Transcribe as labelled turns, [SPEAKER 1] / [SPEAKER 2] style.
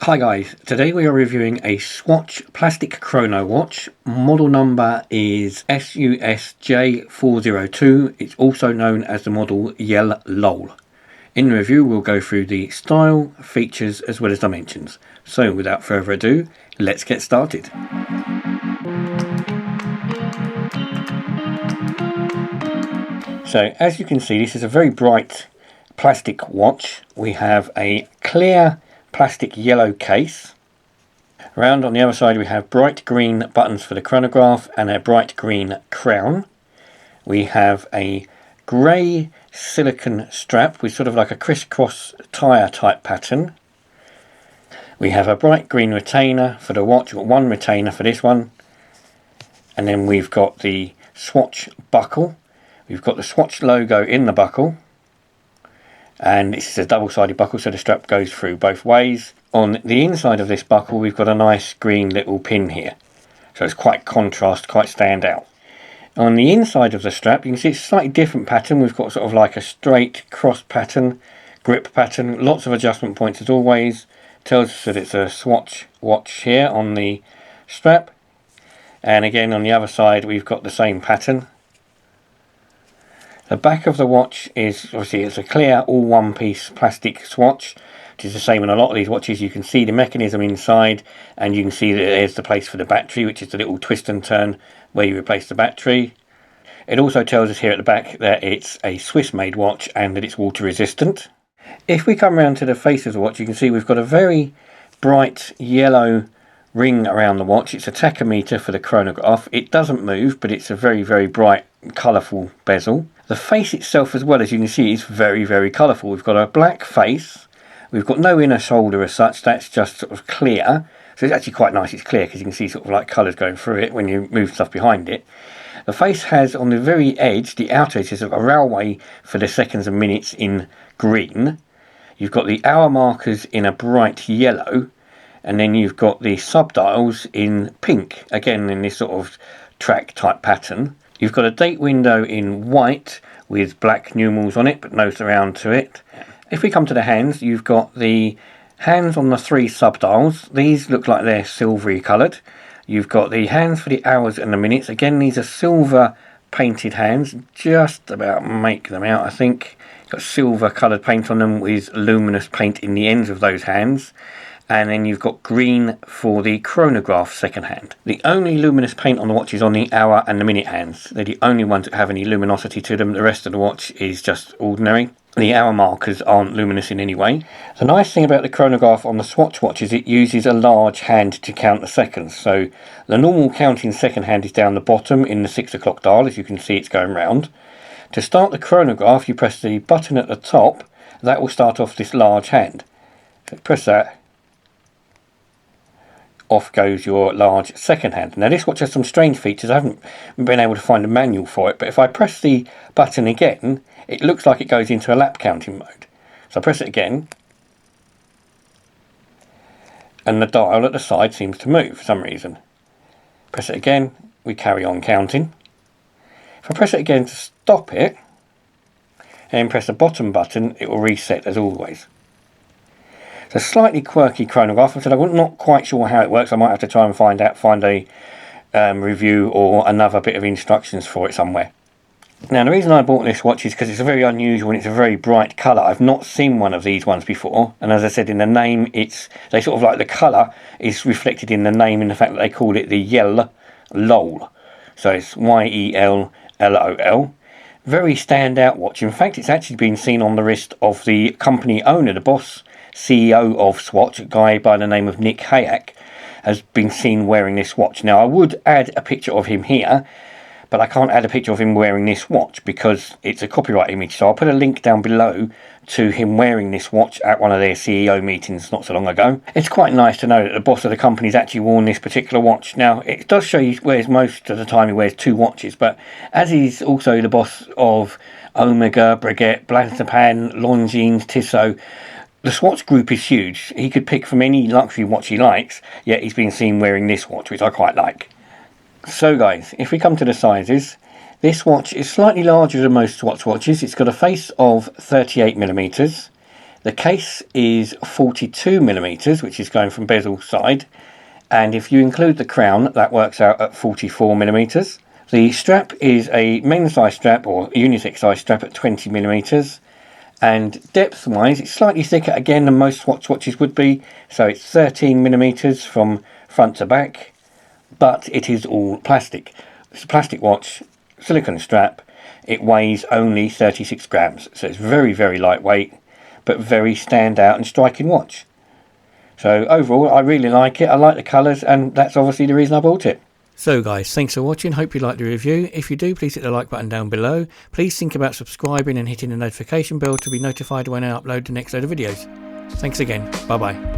[SPEAKER 1] Hi guys, today we are reviewing a Swatch plastic chrono watch. Model number is SUSJ402. It's also known as the model Yel-Lol. In the review we'll go through the style, features as well as dimensions. So without further ado, let's get started. So as you can see, this is a very bright plastic watch. We have a clear plastic yellow case. Around on the other side we have bright green buttons for the chronograph and a bright green crown. We have a grey silicone strap with sort of like a crisscross tyre type pattern. We have a bright green retainer for the watch. We've got one retainer for this one. And then we've got the Swatch buckle. We've got the Swatch logo in the buckle. And this is a double-sided buckle, so the strap goes through both ways. On the inside of this buckle we've got a nice green little pin here, so it's quite contrast, quite stand out. On the inside of the strap you can see it's a slightly different pattern. We've got sort of like a straight cross pattern, grip pattern, lots of adjustment points as always. Tells us that it's a Swatch watch here on the strap, and again on the other side we've got the same pattern. The back of the watch is obviously it's a clear all one piece plastic swatch, which is the same in a lot of these watches. You can see the mechanism inside and you can see that there's the place for the battery, which is the little twist and turn where you replace the battery. It also tells us here at the back that it's a Swiss made watch and that it's water resistant. If we come around to the face of the watch you can see we've got a very bright yellow ring around the watch. It's a tachometer for the chronograph. It doesn't move, but it's a very bright colourful bezel. The face itself as well, as you can see, is very colourful. We've got a black face. We've got no inner shoulder as such. That's just sort of clear. So it's actually quite nice it's clear because you can see sort of like colours going through it when you move stuff behind it. The face has on the very edge, the outer edge, is a railway for the seconds and minutes in green. You've got the hour markers in a bright yellow. And then you've got the subdials in pink, again in this sort of track type pattern. You've got a date window in white with black numerals on it, but no surround to it. If we come to the hands, you've got the hands on the three subdials. These look like they're silvery coloured. You've got the hands for the hours and the minutes. Again, these are silver painted hands. Just about make them out, I think. Got silver coloured paint on them with luminous paint in the ends of those hands. And then you've got green for the chronograph second hand. The only luminous paint on the watch is on the hour and the minute hands. They're the only ones that have any luminosity to them. The rest of the watch is just ordinary. The hour markers aren't luminous in any way. The nice thing about the chronograph on the Swatch watch is it uses a large hand to count the seconds. So the normal counting second hand is down the bottom in the 6 o'clock dial. As you can see, it's going round. To start the chronograph, you press the button at the top. That will start off this large hand. So press that. Off goes your large second hand. Now this watch has some strange features. I haven't been able to find a manual for it, but if I press the button again, it looks like it goes into a lap counting mode. So I press it again, and the dial at the side seems to move for some reason. Press it again, we carry on counting. If I press it again to stop it, and then press the bottom button, it will reset as always. It's a slightly quirky chronograph. I said I'm not quite sure how it works. I might have to try and find a review or another bit of instructions for it somewhere. Now the reason I bought this watch is because it's a very unusual and it's a very bright colour. I've not seen one of these ones before, and as I said in the name, they sort of like the colour is reflected in the name in the fact that they call it the Yel-Lol. So it's Yel-Lol. Very standout watch. In fact, it's actually been seen on the wrist of the company owner, the boss CEO of Swatch, a guy by the name of Nick Hayek, has been seen wearing this watch. Now I would add a picture of him here, but I can't add a picture of him wearing this watch because it's a copyright image. So I'll put a link down below to him wearing this watch at one of their CEO meetings not so long ago. It's quite nice to know that the boss of the company's actually worn this particular watch. Now it does show he wears most of the time he wears two watches, but as he's also the boss of Omega, Breguet, Blancpain, Longines, Tissot, the Swatch group is huge. He could pick from any luxury watch he likes, yet he's been seen wearing this watch, which I quite like. So guys, if we come to the sizes, this watch is slightly larger than most Swatch watches. It's got a face of 38mm. The case is 42mm, which is going from bezel side, and if you include the crown, that works out at 44mm. The strap is a men's size strap or unisex size strap at 20mm, and depth wise it's slightly thicker again than most Swatch watches would be, so it's 13mm from front to back, but it is all plastic. It's a plastic watch, silicone strap. It weighs only 36 grams, so it's very, very lightweight, but very standout and striking watch. So overall, I really like it. I like the colours, and that's obviously the reason I bought it. So guys, thanks for watching. Hope you liked the review. If you do, please hit the like button down below. Please think about subscribing and hitting the notification bell to be notified when I upload the next load of videos. Thanks again. Bye bye.